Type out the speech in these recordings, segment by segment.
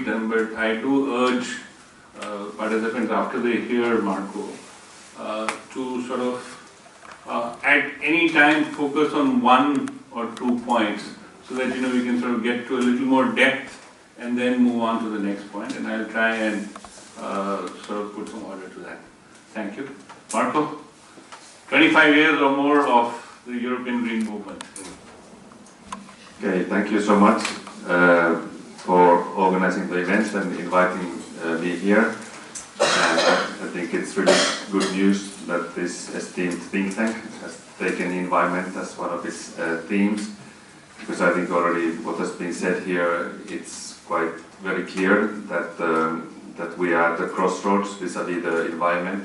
repeat them, but I do urge participants after they hear Marko to sort of at any time focus on 1 or 2 points so that we can sort of get to a little more depth and then move on to the next point, and I'll try and sort of put some order to that. Thank you. Marko, 25 years or more of the European Green Movement. Okay, thank you so much for organizing the event and inviting me here. And I think it's really good news that this esteemed think tank has taken the environment as one of its themes, because I think already what has been said here, it's quite very clear that that we are at the crossroads vis-à-vis the environment,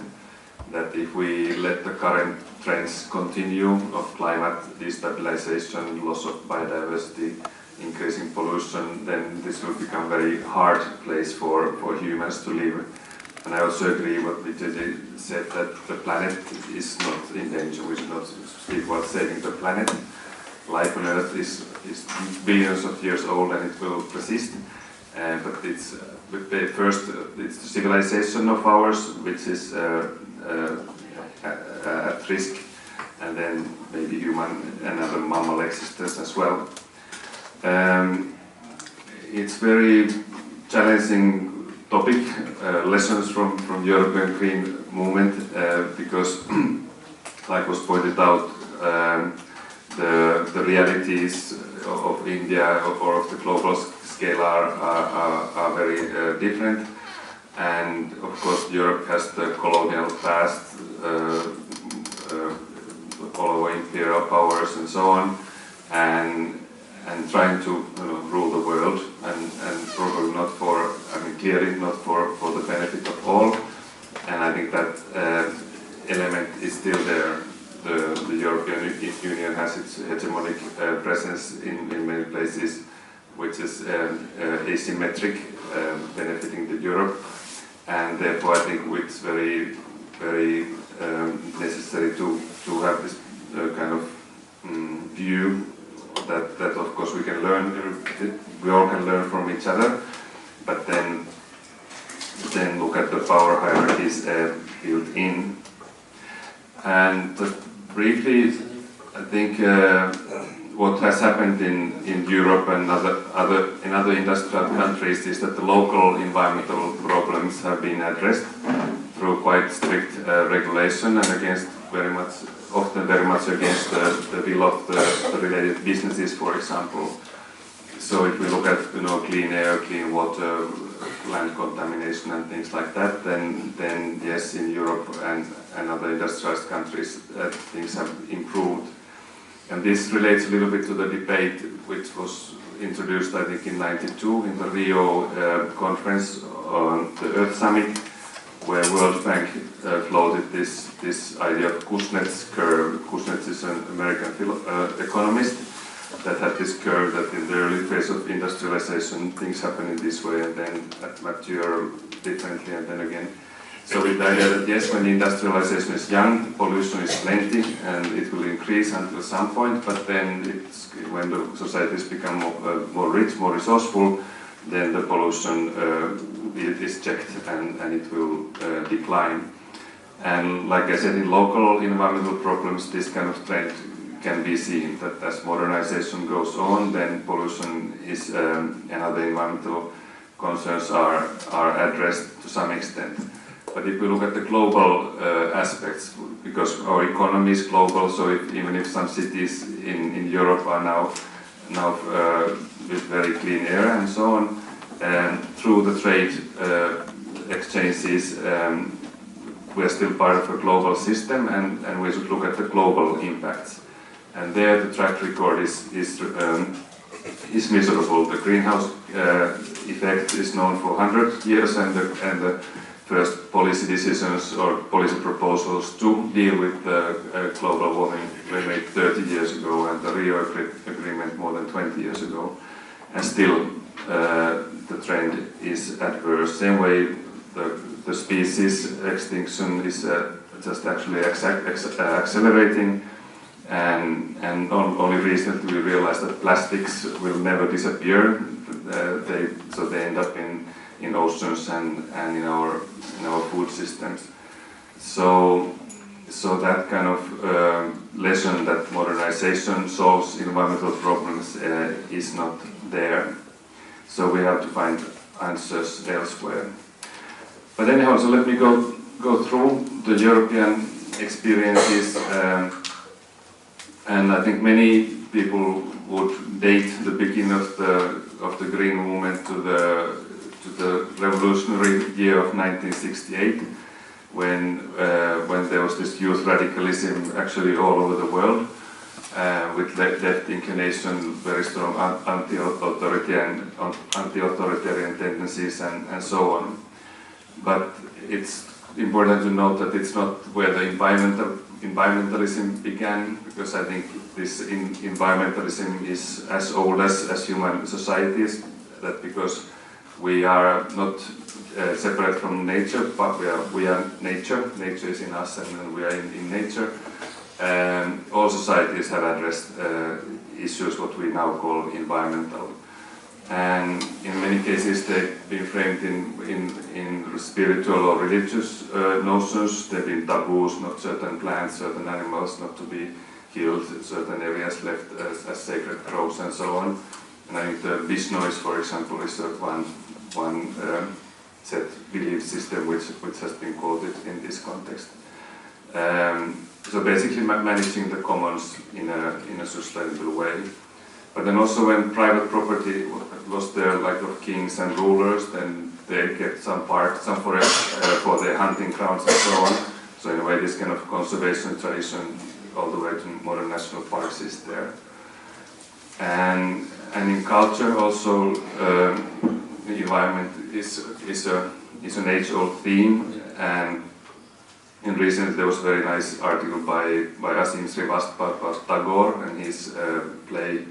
that if we let the current trends continue of climate destabilization, loss of biodiversity, increasing pollution, then this will become a very hard place for humans to live. And I also agree what Vijay said, that the planet is not in danger. We should not speak about saving the planet. Life on Earth is billions of years old and it will persist. But it's first it's the civilization of ours which is at risk, and then maybe human and other mammal existence as well. It's very challenging topic, lessons from European Green Movement, because, like was pointed out, the realities of India or of the global scale are very different. And of course Europe has the colonial past, following imperial powers and so on, and trying to rule the world, and probably not for, clearly not for the benefit of all. And I think that element is still there. The European Union has its hegemonic presence in many places, which is asymmetric, benefiting the Europe. And therefore I think it's very, very necessary to have this kind of view that of course we can learn, we all can learn from each other, but then look at the power hierarchies built in. And briefly, I think what has happened in Europe and in other industrial countries is that the local environmental problems have been addressed through quite strict regulation and often very much against the will of the related businesses, for example. So if we look at clean air, clean water, land contamination and things like that, then yes, in Europe and other industrialized countries things have improved. And this relates a little bit to the debate which was introduced, I think, in '92 in the Rio conference on the Earth Summit, where World Bank floated this idea of Kuznets curve. Kuznets is an American economist that had this curve that in the early phase of industrialization things happen in this way, and then mature differently, and then again. So with the idea that yes, when industrialization is young, pollution is plenty and it will increase until some point, but then when the societies become more rich, more resourceful, then the pollution is checked and it will decline. And like I said, in local environmental problems, this kind of trend can be seen, that as modernization goes on, then pollution is and other environmental concerns are addressed to some extent. But if we look at the global aspects, because our economy is global, so even if some cities in Europe are now with very clean air and so on, and through the trade exchanges, we're still part of a global system, and we should look at the global impacts. And there the track record is miserable. The greenhouse effect is known for 100 years, and the first policy decisions or policy proposals to deal with global warming were made 30 years ago, and the Rio Agreement more than 20 years ago. And still the trend is adverse. Same way the species extinction is just actually accelerating, And only recently we realized that plastics will never disappear. So they end up in oceans and in our food systems. So that kind of lesson that modernization solves environmental problems is not there. So we have to find answers elsewhere. But anyhow, so let me go through the European experiences, and I think many people would date the beginning of the green movement to the revolutionary year of 1968, when there was this youth radicalism actually all over the world, with left inclination, very strong anti-authoritarian tendencies, and so on. But it's important to note that it's not where the environmentalism began, because I think this environmentalism is as old as human societies, that because we are not separate from nature, but we are nature. Nature is in us, and then we are in nature. All societies have addressed issues what we now call environmental. And in many cases they've been framed in spiritual or religious notions. They've been taboos, not certain plants, certain animals not to be killed, certain areas left as sacred groves, and so on. And I think the Vishnois, for example, is one set belief system which has been quoted in this context. So basically managing the commons in a sustainable way. But then also when private property was there, like of kings and rulers, then they kept some forest for their hunting grounds and so on. So in a way this kind of conservation tradition all the way to modern national parks is there. And in culture also the environment is an age-old theme, and recently there was a very nice article by Asim Srivastava Tagore and his play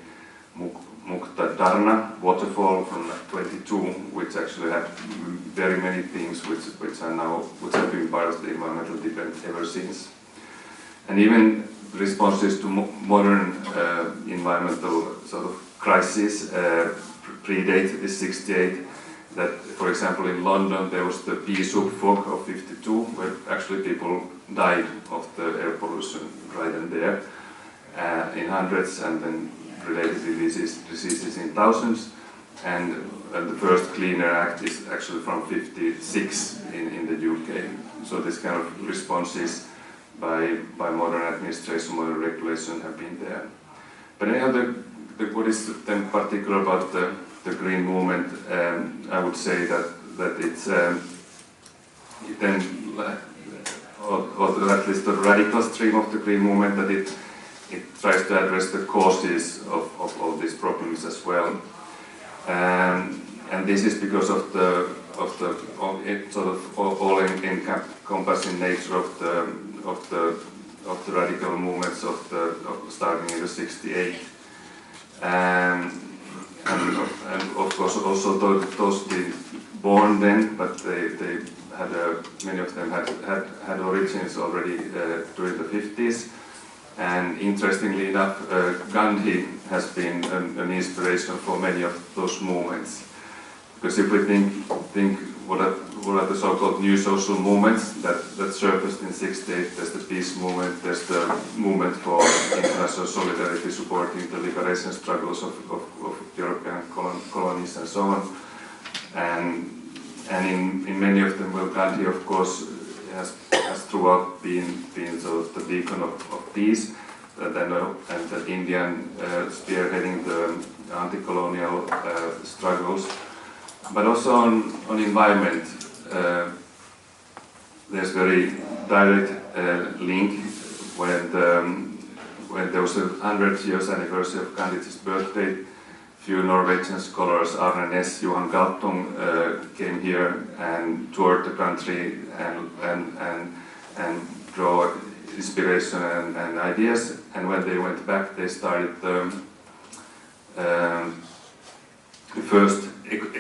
Mukta Dharna, Waterfall from 22, which actually had very many themes which have been part of the environmental debate ever since. And even responses to modern environmental sort of crises predate this 68. That, for example, in London there was the pea soup fog of 52, where actually people died of the air pollution right and there in hundreds, and then related diseases in thousands. And the first Clean Air Act is actually from 56 in the UK. So this kind of responses by modern administration, modern regulation have been there. But anyhow, what is then particular about the green movement, I would say that it's or at least the radical stream of the green movement, that it tries to address the causes of all these problems as well. And this is because of the sort of all-encompassing nature of the radical movements of starting in the 68. And of course also those being born then, but they had many of them had origins already during the 50s. And interestingly enough, Gandhi has been an inspiration for many of those movements. Because if we think what are the so-called new social movements that surfaced in 68, there's the peace movement, there's the movement for international solidarity supporting the liberation struggles of European colonies and so on. And in many of them, well, Gandhi, of course, has throughout been sort of the beacon of peace, and the Indian spearheading the anti-colonial struggles. But also on environment, there's very direct link when there was a 100 years anniversary of Gandhi's birthday. Few Norwegian scholars, Arne Næss, Johan Galtung, came here and toured the country and draw inspiration and ideas. And when they went back, they started the first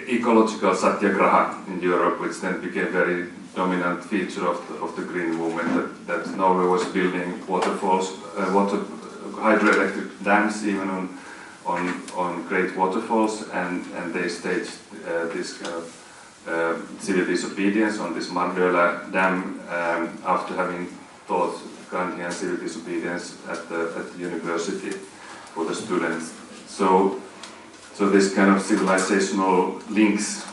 ecological satyagraha in Europe, which then became a very dominant feature of the green movement. That Norway was building waterfalls, water hydroelectric dams, even on great waterfalls, and they staged this kind of civil disobedience on this Marko dam after having taught Gandhian civil disobedience at the university for the students. So this kind of civilizational links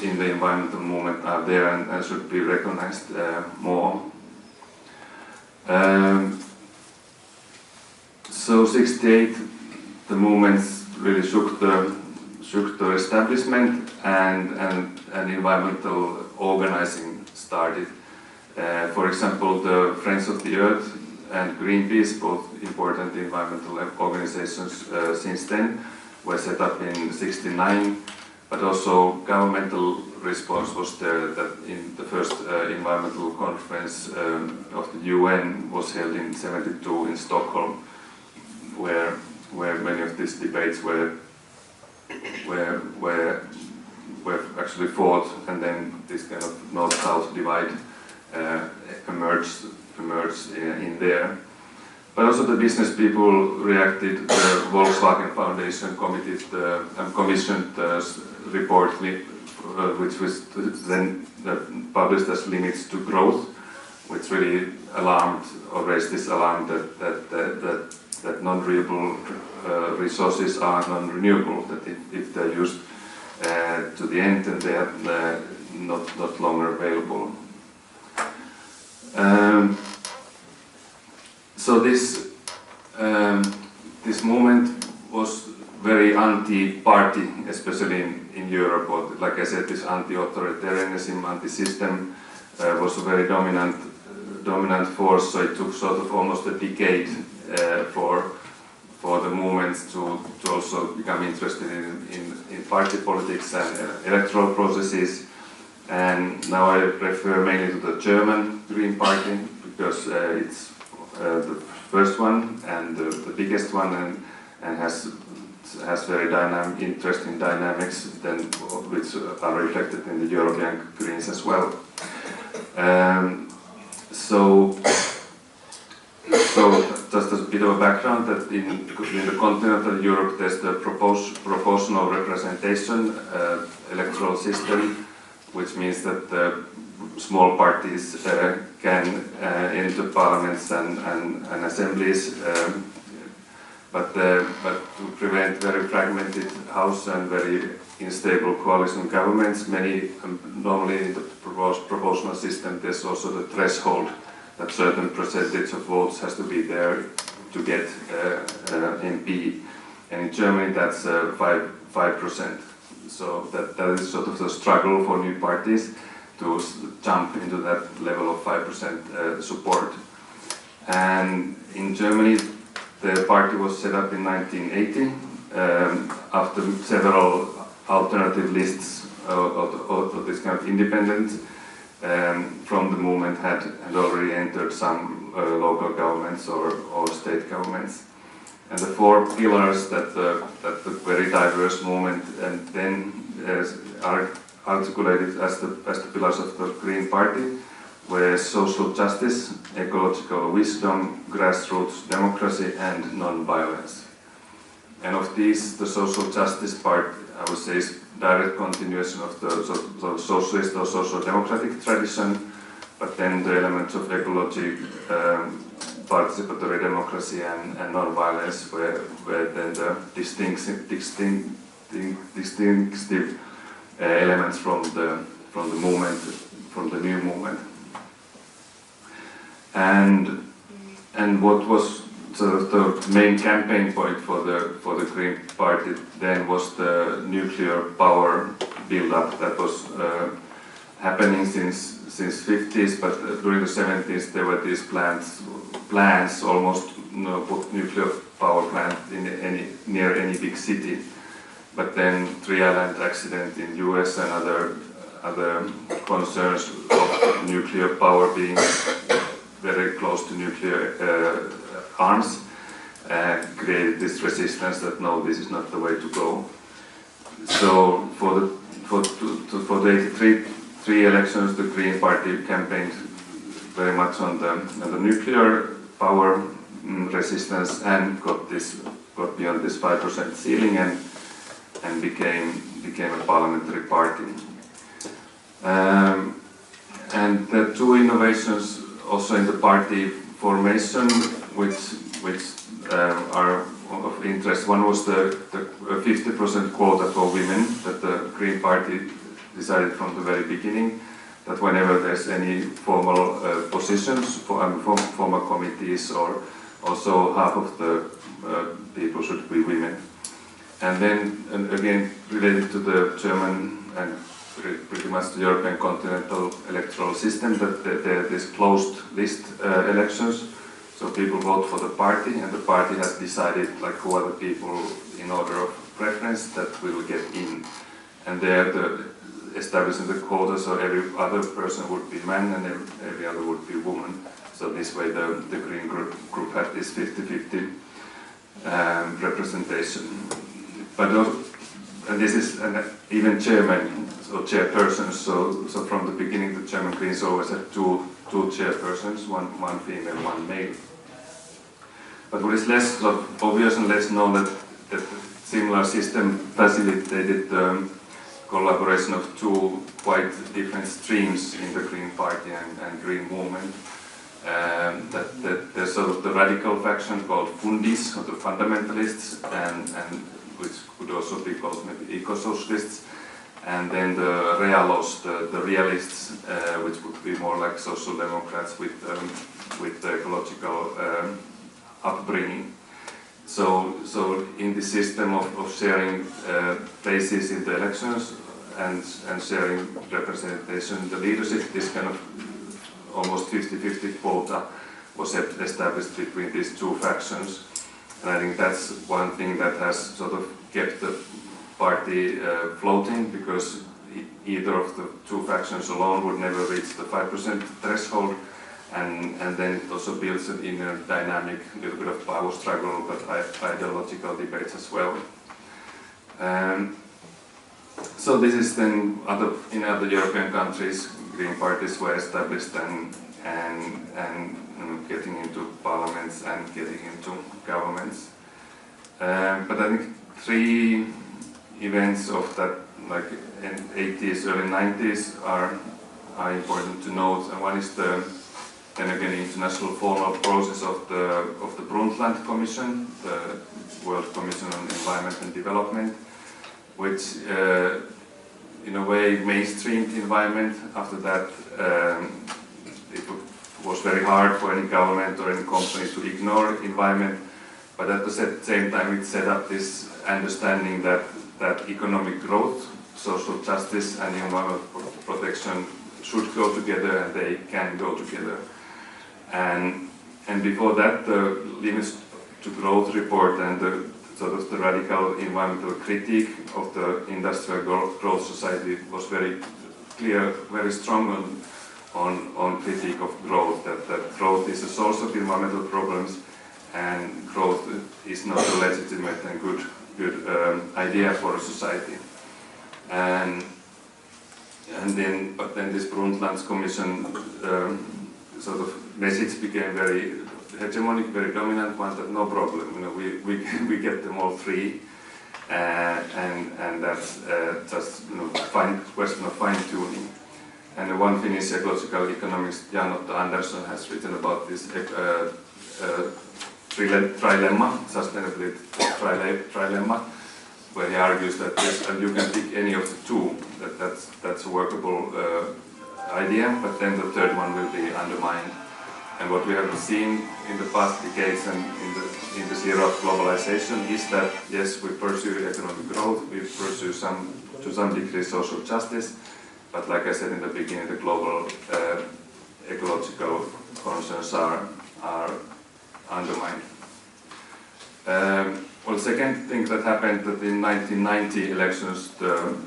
in the environmental movement are there and should be recognized more. So 68, the movements really shook the establishment, and environmental organizing started. For example, the Friends of the Earth and Greenpeace, both important environmental organizations since then, were set up in '69, but also governmental response was there. That in the first environmental conference of the UN was held in '72 in Stockholm, where many of these debates were actually fought, and then this kind of north-south divide emerged in there. But also the business people reacted. The Volkswagen Foundation commissioned a report which was then published as Limits to Growth, which really alarmed or raised this alarm that non-renewable resources are non-renewable, that if they're used to the end, then they are not longer available. So this movement was very anti-party, especially in Europe. Or, like I said, this anti-authoritarianism, anti-system was a very dominant force. So it took sort of almost a decade for the movements to also become interested in party politics and electoral processes. And now I refer mainly to the German Green Party, because it's the first one and the biggest one, and has very interesting dynamics, which are reflected in the European Greens as well. So just a bit of a background, that in the continental Europe there's the proportional representation electoral system, which means that small parties can enter parliaments and assemblies, but to prevent very fragmented house and very unstable coalition governments, normally in the proportional system there's also the threshold that certain percentage of votes has to be there to get MP, and in Germany that's 5%. So that is sort of the struggle for new parties to jump into that level of 5% support. And in Germany, the party was set up in 1980 after several alternative lists of this kind of independent from the movement had already entered some local governments or state governments. And the four pillars that the very diverse movement and then are articulated as the pillars of the Green Party were social justice, ecological wisdom, grassroots democracy, and non-violence. And of these, the social justice part, I would say, is direct continuation of the socialist or social democratic tradition, but then the elements of ecology, participatory democracy, and non-violence were then the distinctive elements from the movement, from the new movement. And what was sort of the main campaign point for the Green Party then was the nuclear power build-up that was happening since 50s, but during the 70s there were these plans almost put nuclear power plant in near any big city. But then Tri-Island accident in US and other concerns of nuclear power being very close to nuclear arms created this resistance that no, this is not the way to go. So for the 83 elections, the Green Party campaigned very much on the nuclear power resistance and got beyond this 5% ceiling and became a parliamentary party. And the two innovations also in the party formation, which are of interest. One was the 50% quota for women that the Green Party decided from the very beginning, that whenever there's any formal positions, formal committees, or also half of the people should be women. And then, and again, related to the German and pretty much the European continental electoral system, that there is closed list elections. So people vote for the party, and the party has decided like who are the people in order of preference that will get in. And there, establishing the quota, so every other person would be man and every other would be woman. So this way, the Green group had this 50-50 representation. But and this is even chairman or chairpersons. So from the beginning, the German Greens always had two chairpersons, one female, one male. But what is less obvious and less known that the similar system facilitated the collaboration of two quite different streams in the Green Party and Green movement. That there's sort of the radical faction called Fundis, or the fundamentalists, and which could also be called maybe eco-socialists. And then the realos, the realists, which would be more like social democrats with ecological upbringing. So in the system of sharing places in the elections and sharing representation in the leadership, this kind of almost 50-50 quota was established between these two factions. And I think that's one thing that has sort of kept the party floating, because either of the two factions alone would never reach the 5% threshold, and then it also builds an inner dynamic, a little bit of power struggle, but ideological debates as well. So this is then in other European countries, Green parties were established and getting into parliaments and getting into governments. But I think three events of that, like in 80s, early 90s, are important to note. And one is the international formal process of the Brundtland Commission, the World Commission on Environment and Development, which in a way mainstreamed the environment. After that, it was very hard for any government or any company to ignore environment, but at the same time it set up this understanding that economic growth, social justice and environmental protection should go together, and they can go together. And before that, the Limits to Growth report and the sort of the radical environmental critique of the industrial growth society was very clear, very strong on critique of growth, that growth is a source of environmental problems, and growth is not a legitimate and good idea for a society. But then this Brundtland Commission sort of message became very hegemonic, very dominant one, that no problem, we get them all three, and that's just question of fine-tuning. And one Finnish ecological economist, Jan-Otto Andersson, has written about this trilemma, sustainability trilemma, where he argues that you can pick any of the two, that's a workable idea, but then the third one will be undermined. And what we have seen in the past decades and in this era of globalization is that, yes, we pursue economic growth, we pursue to some degree social justice, but like I said in the beginning, the global ecological concerns are undermined. Well, the second thing that happened, that in 1990 elections, the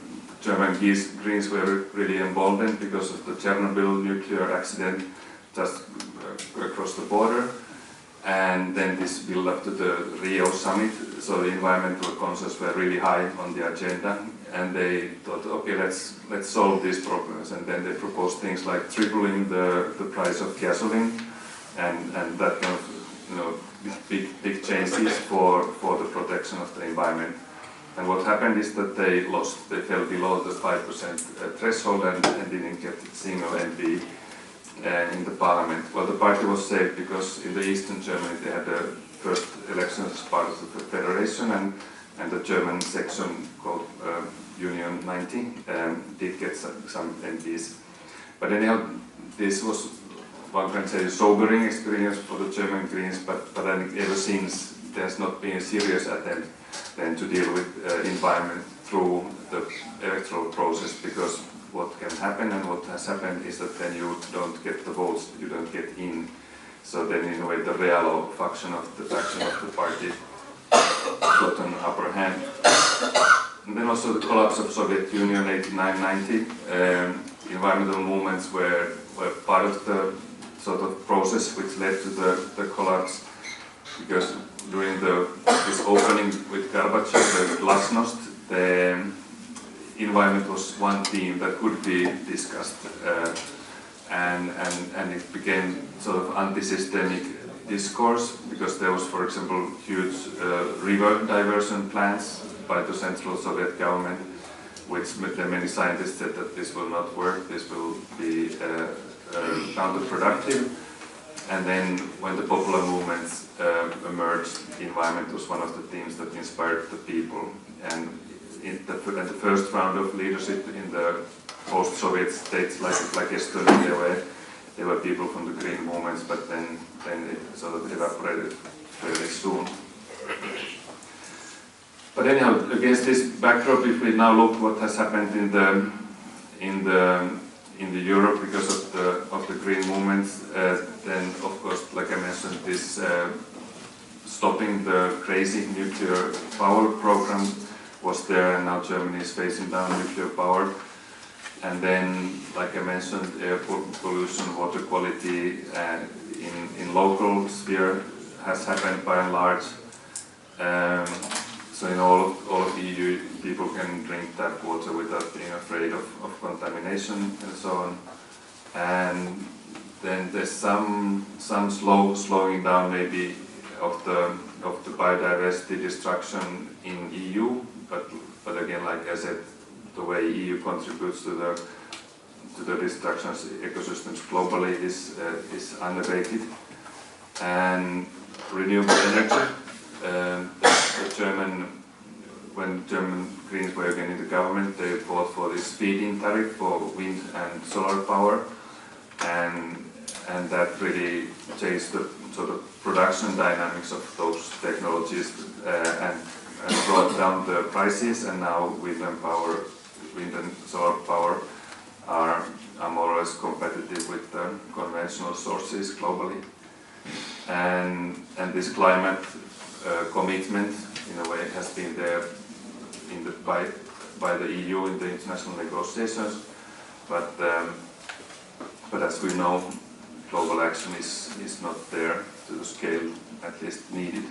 German Greens were really emboldened because of the Chernobyl nuclear accident just across the border, and then this build up to the Rio summit. So the environmental concerns were really high on the agenda, and they thought, okay, let's solve these problems. And then they proposed things like tripling the price of gasoline, and that kind of big changes for the protection of the environment. And what happened is that they lost. They fell below the 5% threshold and didn't get a single MP in the parliament. Well, the party was saved because in the eastern Germany they had the first elections as part of the federation, and the German section called Union 90 did get some MPs. But anyhow, this was, one can say, a sobering experience for the German Greens, but then ever since there's not been a serious attempt then to deal with environment through the electoral process, because what can happen and what has happened is that then you don't get the votes, you don't get in. So then in a way the real faction of the party got an upper hand. And then also the collapse of Soviet Union 89-90, environmental movements were part of the sort of process which led to the collapse, because during this opening with Gorbachev, the glasnost, the environment was one theme that could be discussed, and it became sort of anti-systemic discourse, because there was, for example, huge river diversion plans by the Central Soviet government, which many scientists said that this will not work, this will be counterproductive. And then when the popular movements emerged, the environment was one of the themes that inspired the people. And in the first round of leadership in the post-Soviet states like Estonia, there were people from the green movements, but then it sort of evaporated fairly soon. But anyhow, against this backdrop, if we now look what has happened in the Europe because of the green movements, then of course, like I mentioned, this stopping the crazy nuclear power program was there, and now Germany is phasing down nuclear power. And then, like I mentioned, air pollution, water quality in local sphere has happened by and large. So in all of the EU, people can drink tap water without being afraid of contamination and so on. And then there's some slowing down maybe of the biodiversity destruction in EU, but again, like I said, the way EU contributes to the destruction of ecosystems globally is unabated. And renewable energy. When German Greens were again in the government, they fought for this feed-in tariff for wind and solar power, and that really changed the sort of production dynamics of those technologies and brought down the prices. And now wind and solar power are more or less competitive with the conventional sources globally. And this climate commitment, in a way, has been there by the EU in the international negotiations, but as we know, global action is not there to the scale at least needed.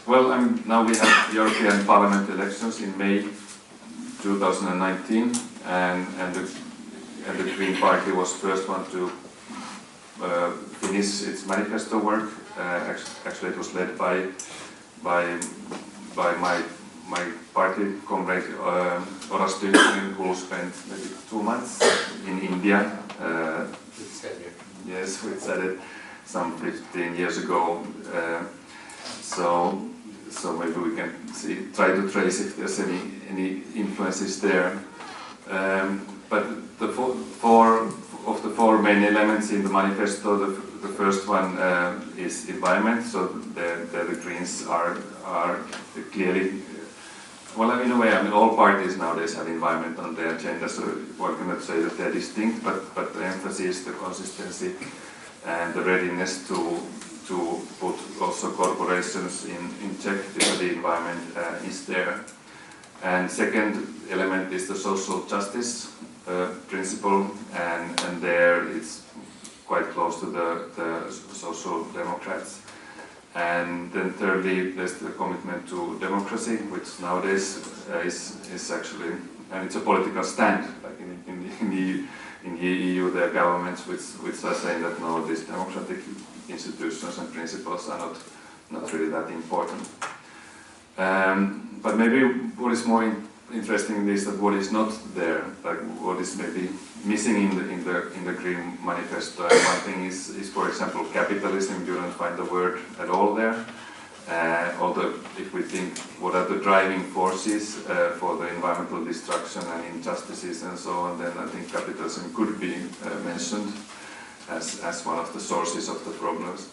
Well, now we have European Parliament elections in May 2019, and the Green Party was first one to finish its manifesto work. Actually, it was led by my party comrade Oras Tynkkynen, who spent maybe 2 months in India. Yes, we said it some 15 years ago. So maybe we can try to trace if there's any influences there. But the four main elements in the manifesto, the first one is environment. So the Greens are clearly, well, in a way, all parties nowadays have environment on their agenda, so one cannot say that they're distinct, but the emphasis, the consistency, and the readiness to put also corporations in check if the environment is there. And second element is the social justice principle, and there it's quite close to the social democrats. And then thirdly, there's the commitment to democracy, which nowadays is actually, and it's a political stand, like in the in the EU there are governments which are saying that no, these democratic institutions and principles are not really that important. But maybe what is more interesting is that what is not there, like what is maybe missing in the Green Manifesto. And one thing is for example capitalism. You don't find the word at all there. Although if we think what are the driving forces for the environmental destruction and injustices and so on, then I think capitalism could be mentioned as one of the sources of the problems.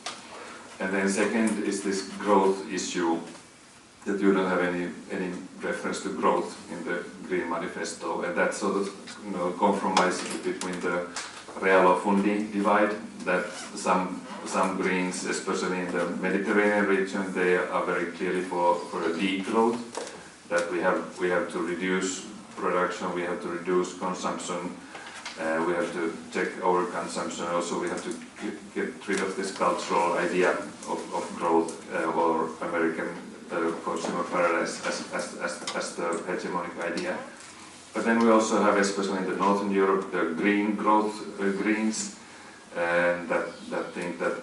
And then second is this growth issue, that you don't have any reference to growth in the Green Manifesto, and that sort of compromise between the real fundi divide, that some Greens, especially in the Mediterranean region, they are very clearly for a degrowth, that we have to reduce production, we have to reduce consumption, we have to check our consumption. Also, we have to get rid of this cultural idea of growth or American consumer paradise as the hegemonic idea. But then we also have, especially in the Northern Europe, the green growth Greens, and that think that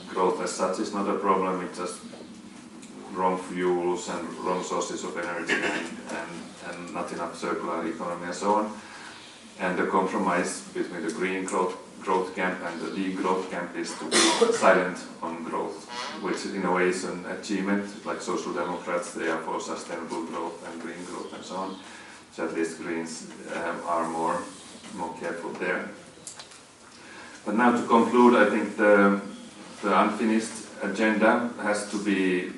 growth as such is not a problem. It's just wrong fuels and wrong sources of energy and not enough circular economy and so on. And the compromise between the green growth camp and the degrowth camp is to be silent on growth, which in a way is an achievement. Like social democrats, they are for sustainable growth and green growth and so on. So at least Greens are more careful there. But now to conclude, I think the unfinished agenda has to be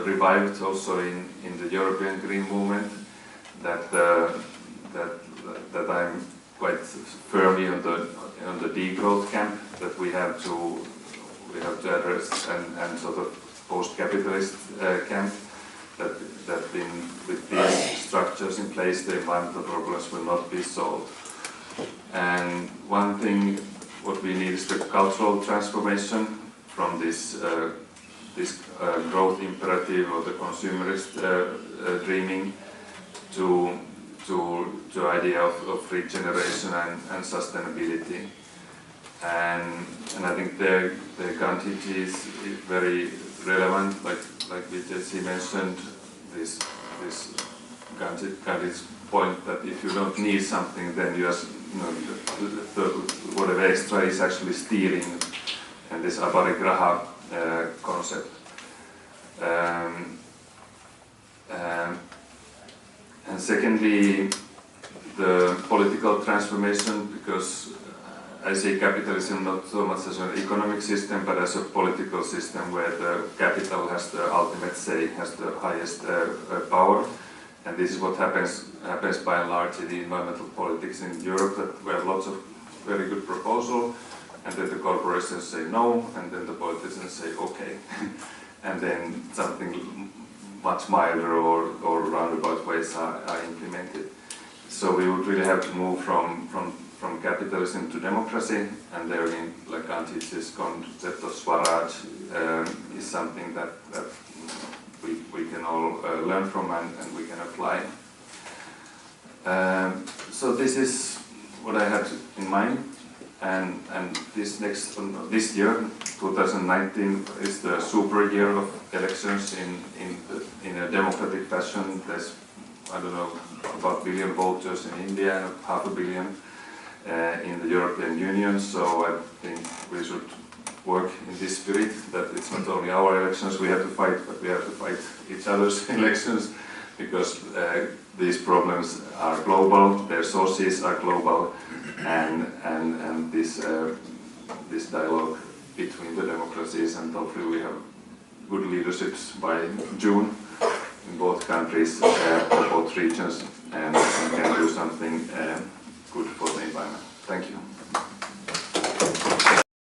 revived also in the European Green Movement. That I'm quite firmly on the degrowth camp, that we have to address, and sort of post-capitalist camp, that with these structures in place, the environmental problems will not be solved. And one thing, what we need is the cultural transformation from this growth imperative or the consumerist dreaming to idea of regeneration and sustainability. And I think the Gandhiji is very relevant, like Vijay mentioned, this Gandhi's point that if you don't need something, then you just, whatever extra is actually stealing, and this aparigraha concept. And secondly, the political transformation, because I see capitalism not so much as an economic system, but as a political system where the capital has the ultimate say, has the highest power. And this is what happens by and large in the environmental politics in Europe, that we have lots of very good proposals, and then the corporations say no, and then the politicians say okay. And then something much milder or roundabout ways are implemented. So we would really have to move from capitalism to democracy, and therein, like Gandhi's concept of Swaraj is something that we can all learn from and we can apply. So this is what I had in mind, and this year, 2019, is the super year of elections in a democratic fashion. There's, I don't know, about 1 billion voters in India and 500 million in the European Union. So I think we should work in this spirit, that it's not only our elections we have to fight, but we have to fight each other's elections, because these problems are global, their sources are global, and this dialogue between the democracies, and hopefully we have good leaderships by June in both countries, or both regions, and can do some